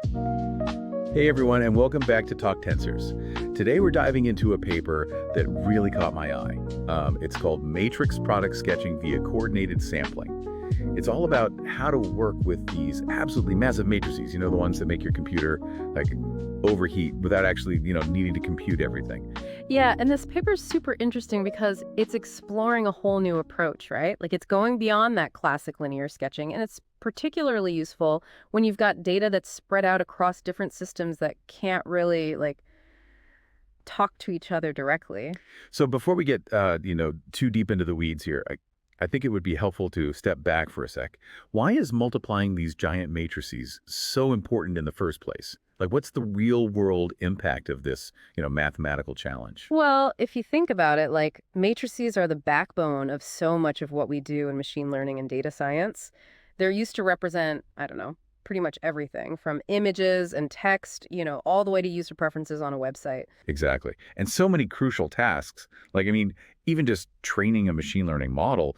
Hey everyone, and welcome back to Talk Tensors. Today we're diving into a paper that really caught my eye. It's called Matrix Product Sketching via Coordinated Sampling. It's all about how to work with these absolutely massive matrices, the ones that make your computer like overheat without actually, needing to compute everything. Yeah, and this paper is super interesting because it's exploring a whole new approach, right? Like it's going beyond that classic linear sketching, and it's particularly useful when you've got data that's spread out across different systems that can't really talk to each other directly. So before we get, too deep into the weeds here, I think it would be helpful to step back for a sec. Why is multiplying these giant matrices so important in the first place? Like, what's the real world impact of this, mathematical challenge? Well, if you think about it, like matrices are the backbone of so much of what we do in machine learning and data science. They're used to represent, I don't know, pretty much everything from images and text, all the way to user preferences on a website. Exactly. And so many crucial tasks, even just training a machine learning model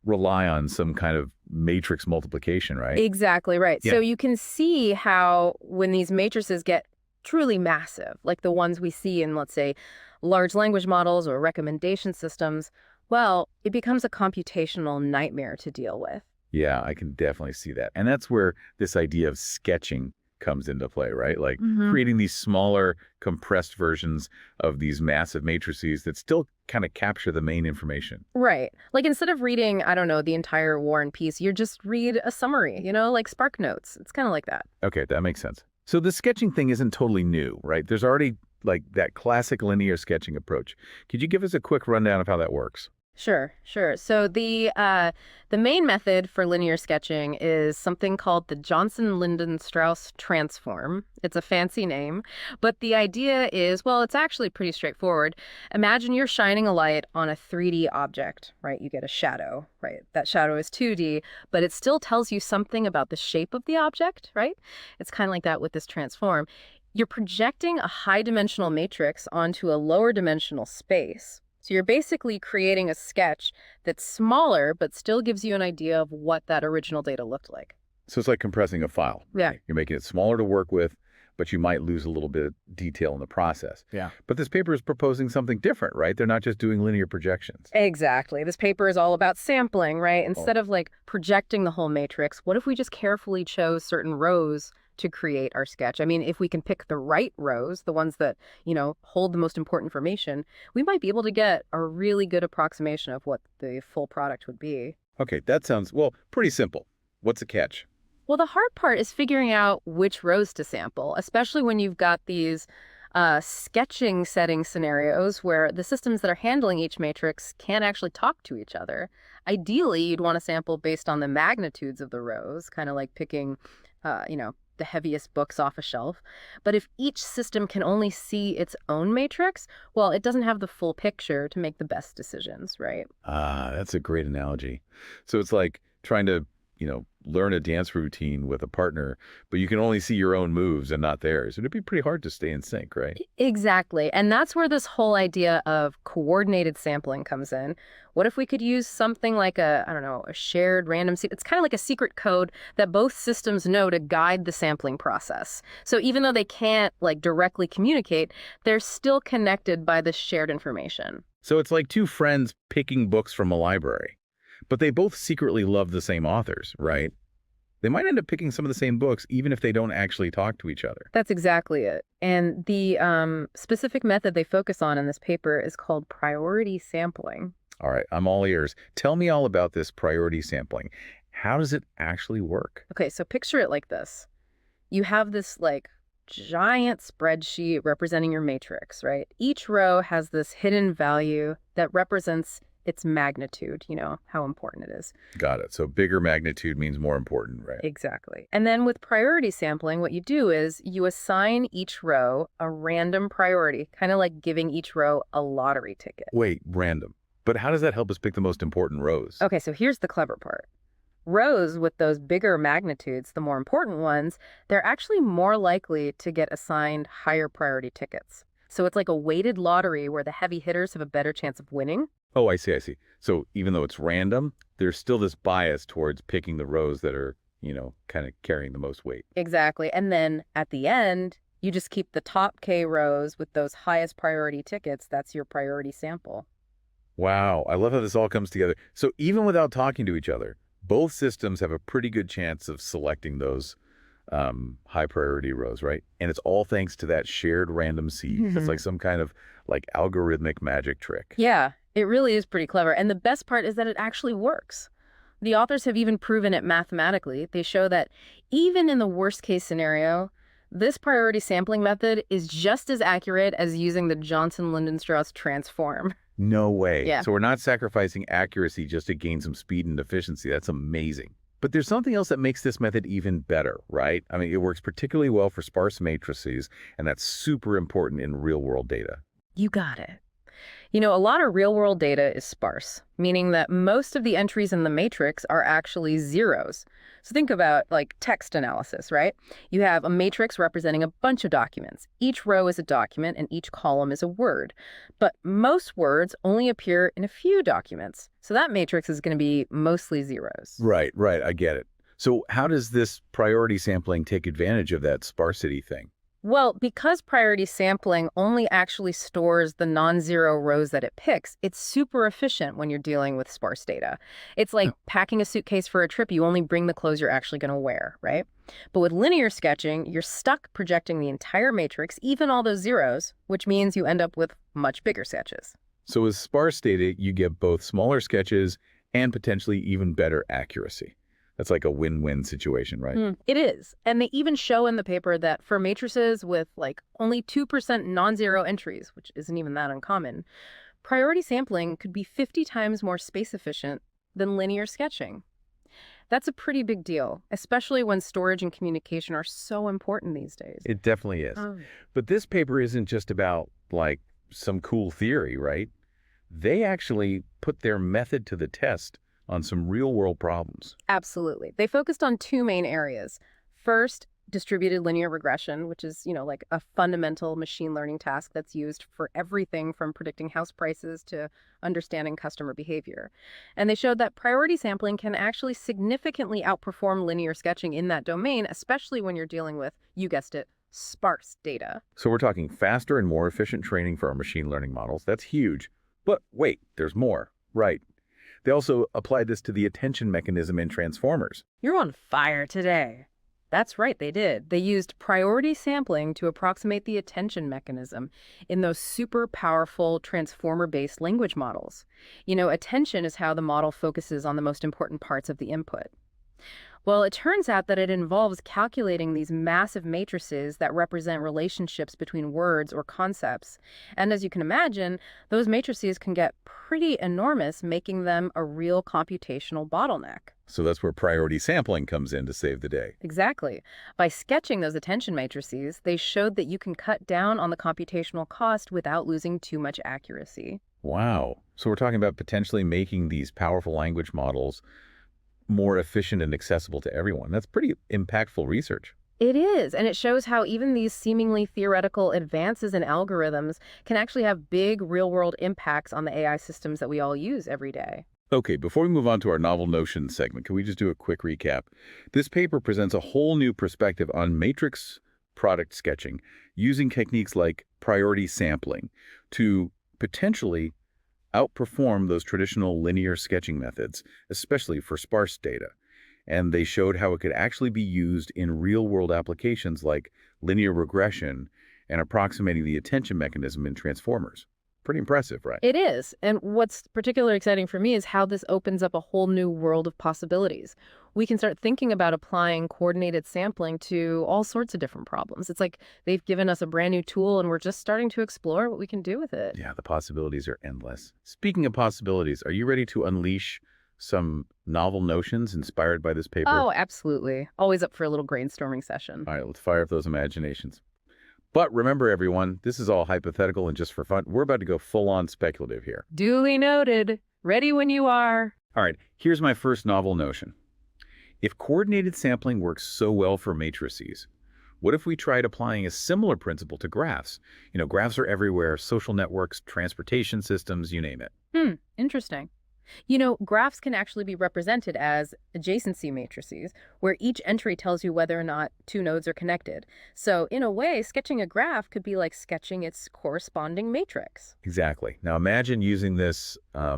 rely on some kind of matrix multiplication, right? Exactly right. Yeah. So you can see how when these matrices get truly massive, like the ones we see in, let's say, large language models or recommendation systems, well, it becomes a computational nightmare to deal with. Yeah, I can definitely see that. And that's where this idea of sketching comes into play, right? Like hmm creating these smaller, compressed versions of these massive matrices that still kind of capture the main information. Right. Like instead of reading, I don't know, the entire War and Peace, you just read a summary, like Spark Notes. It's kind of like that. Okay, that makes sense. So the sketching thing isn't totally new, right? There's already like that classic linear sketching approach. Could you give us a quick rundown of how that works? Sure. So the main method for linear sketching is something called the Johnson-Linden-Strauss transform. It's a fancy name, but the idea is, well, it's actually pretty straightforward. Imagine you're shining a light on a 3D object, right? You get a shadow, right? That shadow is 2D, but it still tells you something about the shape of the object, right? It's kind of like that with this transform. You're projecting a high-dimensional matrix onto a lower dimensional space. So you're basically creating a sketch that's smaller, but still gives you an idea of what that original data looked like. So it's like compressing a file. Yeah. Right? You're making it smaller to work with, but you might lose a little bit of detail in the process. Yeah. But this paper is proposing something different, right? They're not just doing linear projections. Exactly. This paper is all about sampling, right? Oh, Instead of projecting the whole matrix, what if we just carefully chose certain rows to create our sketch? I mean, if we can pick the right rows, the ones that, hold the most important information, we might be able to get a really good approximation of what the full product would be. okay, that sounds, well, pretty simple. What's the catch? Well, the hard part is figuring out which rows to sample, especially when you've got these sketching setting scenarios where the systems that are handling each matrix can't actually talk to each other. Ideally, you'd want to sample based on the magnitudes of the rows, kind of like picking, the heaviest books off a shelf. But if each system can only see its own matrix, well, it doesn't have the full picture to make the best decisions, right? Ah, that's a great analogy. So it's like trying to, learn a dance routine with a partner, but you can only see your own moves and not theirs. It'd be pretty hard to stay in sync, right? Exactly. And that's where this whole idea of coordinated sampling comes in. What if we could use something like I don't know, a shared random it's kind of like a secret code that both systems know to guide the sampling process. So even though they can't directly communicate, they're still connected by this shared information. So it's like two friends picking books from a library, but they both secretly love the same authors, right? They might end up picking some of the same books, even if they don't actually talk to each other. That's exactly it. And the specific method they focus on in this paper is called priority sampling. All right, I'm all ears. Tell me all about this priority sampling. How does it actually work? Okay, so picture it like this. You have this giant spreadsheet representing your matrix, right? Each row has this hidden value that represents its magnitude, how important it is. Got it. So bigger magnitude means more important, right? Exactly. And then with priority sampling, what you do is you assign each row a random priority, kind of like giving each row a lottery ticket. Wait, random. But how does that help us pick the most important rows? Okay, so here's the clever part. Rows with those bigger magnitudes, the more important ones, they're actually more likely to get assigned higher priority tickets. So it's like a weighted lottery where the heavy hitters have a better chance of winning. Oh, I see. So even though it's random, there's still this bias towards picking the rows that are kind of carrying the most weight. Exactly. And then at the end, you just keep the top K rows with those highest priority tickets. That's your priority sample. Wow, I love how this all comes together. So even without talking to each other, both systems have a pretty good chance of selecting those high priority rows, right? And it's all thanks to that shared random seed. It's like some kind of like algorithmic magic trick. Yeah, it really is pretty clever. And the best part is that it actually works. The authors have even proven it mathematically. They show that even in the worst case scenario, this priority sampling method is just as accurate as using the Johnson-Linden-Strauss transform. No way. Yeah. So we're not sacrificing accuracy just to gain some speed and efficiency. That's amazing. But there's something else that makes this method even better, right? I mean, it works particularly well for sparse matrices, and that's super important in real-world data. You got it. A lot of real-world data is sparse, meaning that most of the entries in the matrix are actually zeros. So think about like text analysis, right? You have a matrix representing a bunch of documents. Each row is a document and each column is a word. But most words only appear in a few documents. So that matrix is going to be mostly zeros. Right, right. I get it. So how does this priority sampling take advantage of that sparsity thing? Well, because priority sampling only actually stores the non-zero rows that it picks, it's super efficient when you're dealing with sparse data. It's like packing a suitcase for a trip. You only bring the clothes you're actually going to wear, right? But with linear sketching, you're stuck projecting the entire matrix, even all those zeros, which means you end up with much bigger sketches. So with sparse data, you get both smaller sketches and potentially even better accuracy. That's like a win-win situation, right? It is. And they even show in the paper that for matrices with like only 2% non-zero entries, which isn't even that uncommon, priority sampling could be 50 times more space efficient than linear sketching. That's a pretty big deal, especially when storage and communication are so important these days. It definitely is. But this paper isn't just about like some cool theory, right? They actually put their method to the test on some real-world problems. Absolutely. They focused on two main areas. First, distributed linear regression, which is, like a fundamental machine learning task that's used for everything from predicting house prices to understanding customer behavior. And they showed that priority sampling can actually significantly outperform linear sketching in that domain, especially when you're dealing with, you guessed it, sparse data. So we're talking faster and more efficient training for our machine learning models. That's huge. But wait, there's more. Right. They also applied this to the attention mechanism in transformers. You're on fire today. That's right, they did. They used priority sampling to approximate the attention mechanism in those super powerful transformer-based language models. Attention is how the model focuses on the most important parts of the input. Well, it turns out that it involves calculating these massive matrices that represent relationships between words or concepts. And as you can imagine, those matrices can get pretty enormous, making them a real computational bottleneck. So that's where priority sampling comes in to save the day. Exactly. By sketching those attention matrices, they showed that you can cut down on the computational cost without losing too much accuracy. Wow. So we're talking about potentially making these powerful language models more efficient and accessible to everyone. That's pretty impactful research. It is, and it shows how even these seemingly theoretical advances in algorithms can actually have big real-world impacts on the AI systems that we all use every day. Okay, before we move on to our novel notions segment, can we just do a quick recap? This paper presents a whole new perspective on matrix product sketching using techniques like priority sampling to potentially outperform those traditional linear sketching methods, especially for sparse data. And they showed how it could actually be used in real-world applications like linear regression and approximating the attention mechanism in transformers. Pretty impressive, right? It is. And what's particularly exciting for me is how this opens up a whole new world of possibilities. We can start thinking about applying coordinated sampling to all sorts of different problems. It's like they've given us a brand new tool and we're just starting to explore what we can do with it. Yeah, the possibilities are endless. Speaking of possibilities, are you ready to unleash some novel notions inspired by this paper? Oh, absolutely. Always up for a little brainstorming session. All right, let's fire up those imaginations. But remember, everyone, this is all hypothetical and just for fun. We're about to go full-on speculative here. Duly noted. Ready when you are. All right, here's my first novel notion. If coordinated sampling works so well for matrices, what if we tried applying a similar principle to graphs? Graphs are everywhere, social networks, transportation systems, you name it. Interesting. Graphs can actually be represented as adjacency matrices, where each entry tells you whether or not two nodes are connected. So, in a way, sketching a graph could be like sketching its corresponding matrix. Exactly. Now imagine using this, I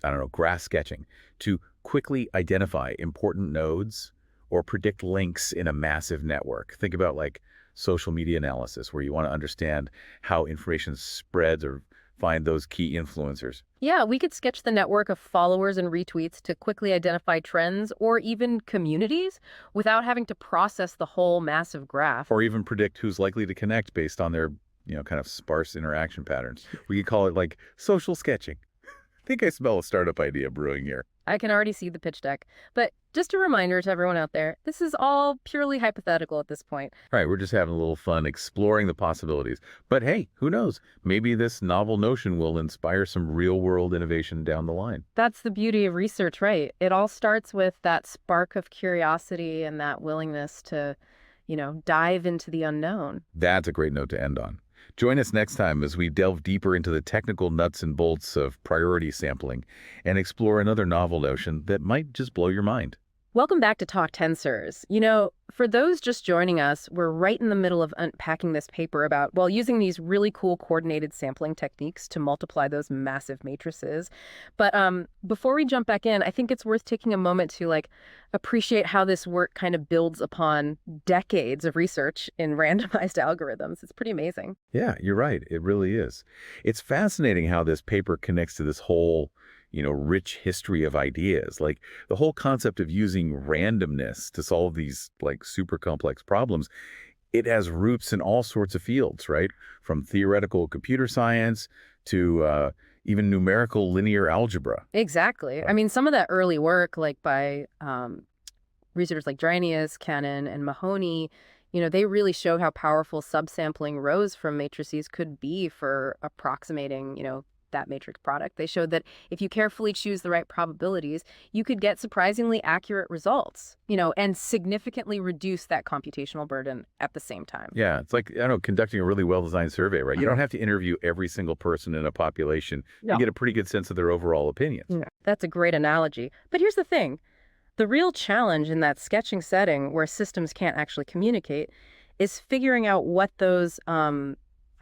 don't know, graph sketching to quickly identify important nodes or predict links in a massive network. Think about like social media analysis, where you want to understand how information spreads or find those key influencers. Yeah, we could sketch the network of followers and retweets to quickly identify trends or even communities without having to process the whole massive graph. Or even predict who's likely to connect based on their, kind of sparse interaction patterns. We could call it like social sketching. I think I smell a startup idea brewing here. I can already see the pitch deck. But just a reminder to everyone out there, this is all purely hypothetical at this point. Right, we're just having a little fun exploring the possibilities. But hey, who knows? Maybe this novel notion will inspire some real-world innovation down the line. That's the beauty of research, right? It all starts with that spark of curiosity and that willingness to, dive into the unknown. That's a great note to end on. Join us next time as we delve deeper into the technical nuts and bolts of priority sampling and explore another novel notion that might just blow your mind. Welcome back to Talk Tensors. For those just joining us, we're right in the middle of unpacking this paper about, well, using these really cool coordinated sampling techniques to multiply those massive matrices. But before we jump back in, I think it's worth taking a moment to appreciate how this work kind of builds upon decades of research in randomized algorithms. It's pretty amazing. Yeah, you're right. It really is. It's fascinating how this paper connects to this whole rich history of ideas. Like the whole concept of using randomness to solve these like super complex problems, it has roots in all sorts of fields, right? From theoretical computer science to even numerical linear algebra. Exactly. I mean, some of that early work, like by researchers like Dranius, Cannon, and Mahoney, they really showed how powerful subsampling rows from matrices could be for approximating, that matrix product. They showed that if you carefully choose the right probabilities, you could get surprisingly accurate results, and significantly reduce that computational burden at the same time. Yeah, it's like, I don't know, conducting a really well-designed survey, right? You don't have to interview every single person in a population to get a pretty good sense of their overall opinions. Yeah. That's a great analogy. But here's the thing. The real challenge in that sketching setting where systems can't actually communicate is figuring out what those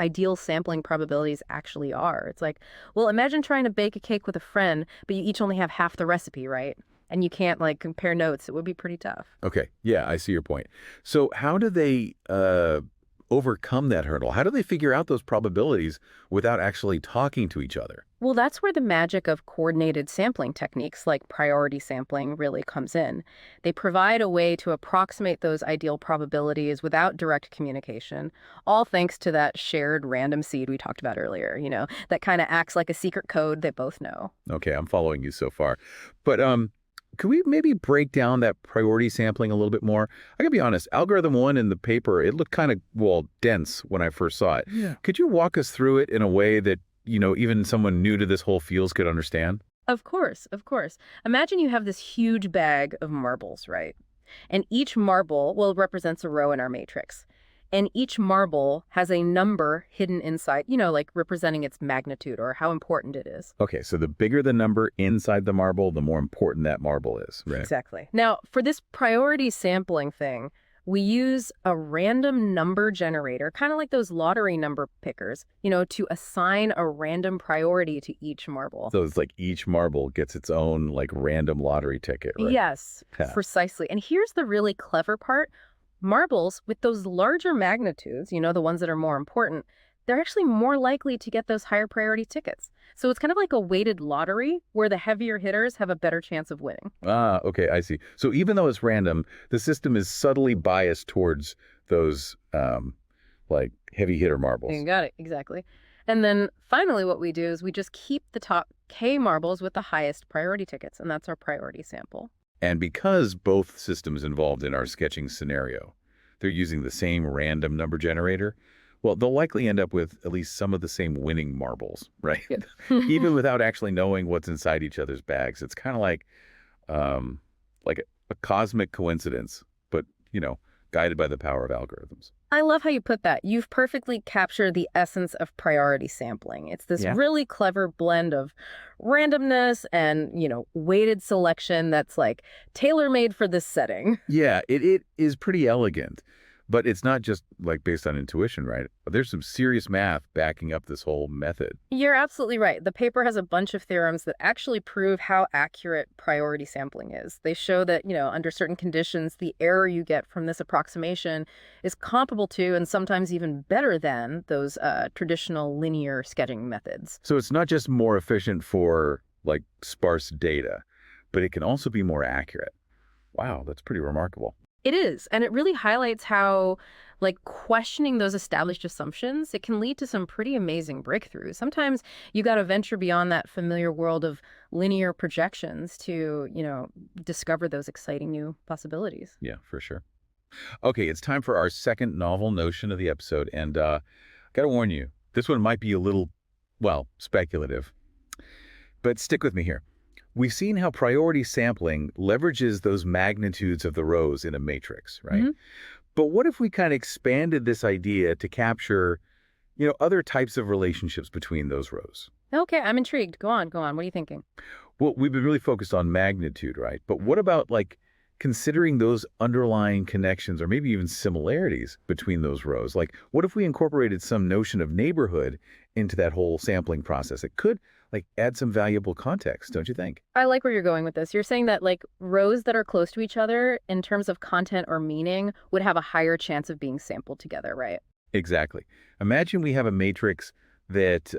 ideal sampling probabilities actually are. It's like, well, imagine trying to bake a cake with a friend, but you each only have half the recipe, right? And you can't compare notes. It would be pretty tough. Okay, yeah, I see your point. So how do they overcome that hurdle? How do they figure out those probabilities without actually talking to each other? Well, that's where the magic of coordinated sampling techniques like priority sampling really comes in. They provide a way to approximate those ideal probabilities without direct communication, all thanks to that shared random seed we talked about earlier, that kind of acts like a secret code they both know. Okay, I'm following you so far. But could we maybe break down that priority sampling a little bit more? I gotta be honest, algorithm one in the paper, it looked kind of, dense when I first saw it. Yeah. Could you walk us through it in a way that, even someone new to this whole field could understand? Of course, of course. Imagine you have this huge bag of marbles, right? And each marble, well, represents a row in our matrix. And each marble has a number hidden inside, representing its magnitude or how important it is. Okay, so the bigger the number inside the marble, the more important that marble is, right? Exactly. Now, for this priority sampling thing, we use a random number generator, kind of like those lottery number pickers, to assign a random priority to each marble. So it's like each marble gets its own random lottery ticket, right? Yes, Yeah. precisely. And here's the really clever part. Marbles with those larger magnitudes, the ones that are more important, they're actually more likely to get those higher priority tickets. So it's kind of like a weighted lottery where the heavier hitters have a better chance of winning. Ah, okay, I see. So even though it's random, the system is subtly biased towards those heavy hitter marbles. You got it, exactly. And then finally what we do is we just keep the top K marbles with the highest priority tickets, and that's our priority sample. And because both systems involved in our sketching scenario, they're using the same random number generator, well, they'll likely end up with at least some of the same winning marbles, right? Yep. Even without actually knowing what's inside each other's bags. It's kind of like a cosmic coincidence, but, guided by the power of algorithms. I love how you put that. You've perfectly captured the essence of priority sampling. It's this Yeah. really clever blend of randomness and, weighted selection that's like tailor-made for this setting. Yeah, it is pretty elegant, but it's not just like based on intuition, right? There's some serious math backing up this whole method. You're absolutely right. The paper has a bunch of theorems that actually prove how accurate priority sampling is. They show that, under certain conditions, the error you get from this approximation is comparable to and sometimes even better than those traditional linear sketching methods. So it's not just more efficient for like sparse data, but it can also be more accurate. Wow, that's pretty remarkable. It is, and it really highlights how, questioning those established assumptions, it can lead to some pretty amazing breakthroughs. Sometimes you got to venture beyond that familiar world of linear projections to, discover those exciting new possibilities. Yeah, for sure. Okay, it's time for our second novel notion of the episode, and gotta warn you, this one might be a little, well, speculative, but stick with me here. We've seen how priority sampling leverages those magnitudes of the rows in a matrix, right? Mhm. But what if we kind of expanded this idea to capture, other types of relationships between those rows? Okay, I'm intrigued. Go on, go on. What are you thinking? Well, we've been really focused on magnitude, right? But what about like considering those underlying connections or maybe even similarities between those rows? Like, what if we incorporated some notion of neighborhood into that whole sampling process? It could like add some valuable context, don't you think? I like where you're going with this. You're saying that rows that are close to each other in terms of content or meaning would have a higher chance of being sampled together, right? Exactly. Imagine we have a matrix that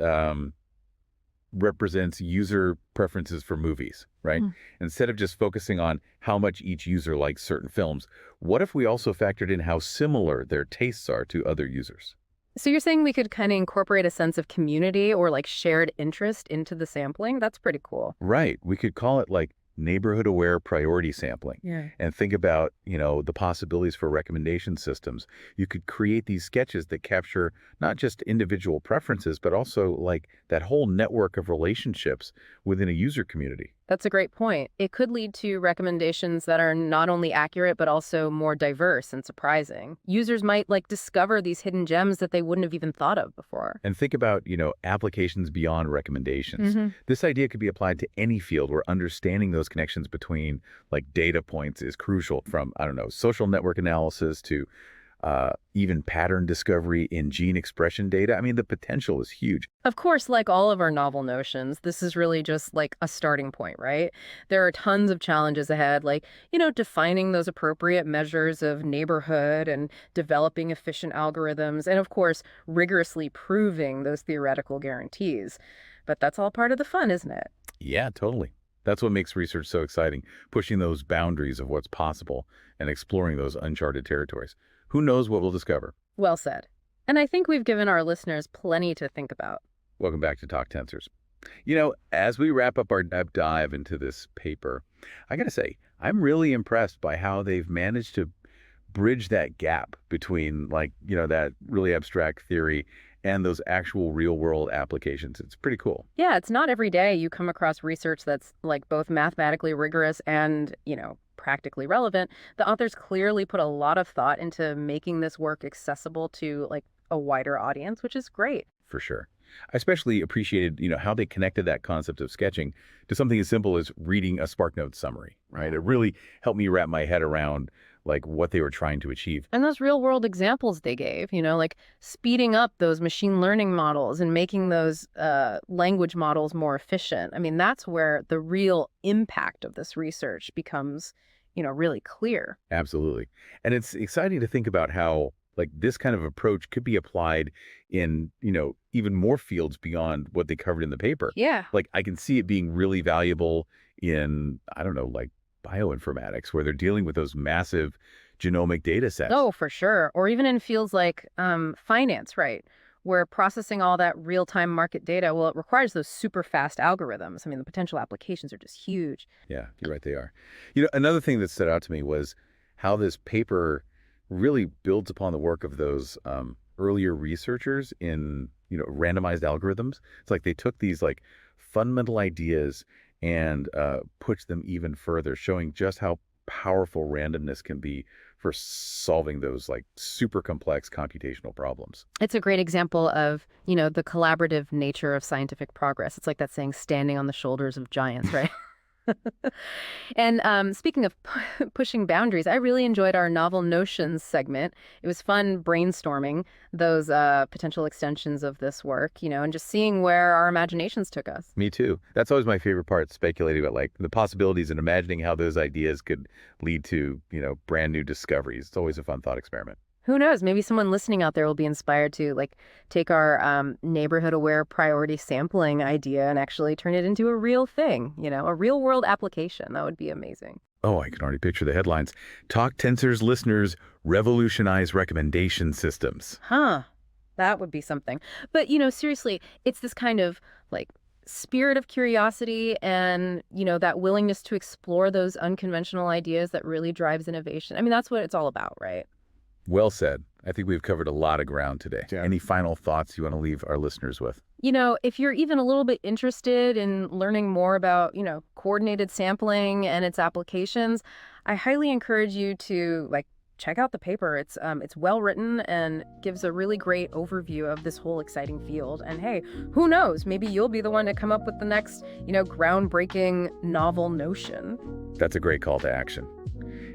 represents user preferences for movies, right? Mm. Instead of just focusing on how much each user likes certain films, what if we also factored in how similar their tastes are to other users? So you're saying we could kind of incorporate a sense of community or shared interest into the sampling? That's pretty cool. Right. We could call it like neighborhood-aware priority sampling Yeah. and think about, the possibilities for recommendation systems. You could create these sketches that capture not just individual preferences, but also like that whole network of relationships within a user community. That's a great point. It could lead to recommendations that are not only accurate, but also more diverse and surprising. Users might discover these hidden gems that they wouldn't have even thought of before. And think about, applications beyond recommendations. Hmm. This idea could be applied to any field where understanding those connections between like data points is crucial from, I don't know, social network analysis to even pattern discovery in gene expression data. I mean, the potential is huge. Of course, like all of our novel notions, this is really just a starting point, right? There are tons of challenges ahead, defining those appropriate measures of neighborhood and developing efficient algorithms, and of course, rigorously proving those theoretical guarantees. But that's all part of the fun, isn't it? Yeah, totally. That's what makes research so exciting, pushing those boundaries of what's possible and exploring those uncharted territories. Who knows what we'll discover? Well said. And I think we've given our listeners plenty to think about. Welcome back to Talk Tensors. As we wrap up our deep dive into this paper, I got to say, I'm really impressed by how they've managed to bridge that gap between that really abstract theory and those actual real world applications. It's pretty cool. Yeah, it's not every day you come across research that's both mathematically rigorous and, practically relevant. The authors clearly put a lot of thought into making this work accessible to a wider audience, which is great. For sure. I especially appreciated, how they connected that concept of sketching to something as simple as reading a SparkNotes summary, right? It really helped me wrap my head around what they were trying to achieve. And those real world examples they gave, speeding up those machine learning models and making those language models more efficient. I mean, that's where the real impact of this research becomes, really clear. Absolutely. And it's exciting to think about how this kind of approach could be applied in, even more fields beyond what they covered in the paper. Yeah. I can see it being really valuable in, I don't know, bioinformatics, where they're dealing with those massive genomic data sets. Oh, for sure. Or even in fields like finance, right? Where processing all that real-time market data, well, it requires those super fast algorithms. I mean, the potential applications are just huge. Yeah, you're right, they are. Another thing that stood out to me was how this paper really builds upon the work of those earlier researchers in, randomized algorithms. It's like they took these fundamental ideas and pushed them even further, showing just how powerful randomness can be for solving those like super complex computational problems. It's a great example of, the collaborative nature of scientific progress. It's like that saying, standing on the shoulders of giants, right? And speaking of pushing boundaries, I really enjoyed our novel notions segment. It was fun brainstorming those potential extensions of this work, and just seeing where our imaginations took us. Me too. That's always my favorite part, speculating about like the possibilities and imagining how those ideas could lead to, brand new discoveries. It's always a fun thought experiment. Who knows? Maybe someone listening out there will be inspired to take our neighborhood-aware priority sampling idea and actually turn it into a real thing, a real-world application. That would be amazing. Oh, I can already picture the headlines. Talk Tensors listeners revolutionize recommendation systems. Huh. That would be something. But, seriously, it's this kind of spirit of curiosity and, that willingness to explore those unconventional ideas that really drives innovation. I mean, that's what it's all about, right? Well said. I think we've covered a lot of ground today. Yeah. Any final thoughts you want to leave our listeners with? If you're even a little bit interested in learning more about, coordinated sampling and its applications, I highly encourage you to check out the paper. It's well written and gives a really great overview of this whole exciting field. And hey, who knows? Maybe you'll be the one to come up with the next, groundbreaking novel notion. That's a great call to action.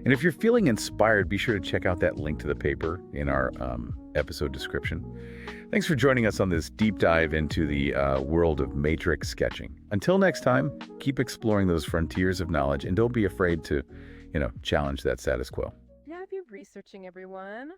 And if you're feeling inspired, be sure to check out that link to the paper in our episode description. Thanks for joining us on this deep dive into the world of matrix sketching. Until next time, keep exploring those frontiers of knowledge and don't be afraid to, challenge that status quo. Yeah, be researching, everyone.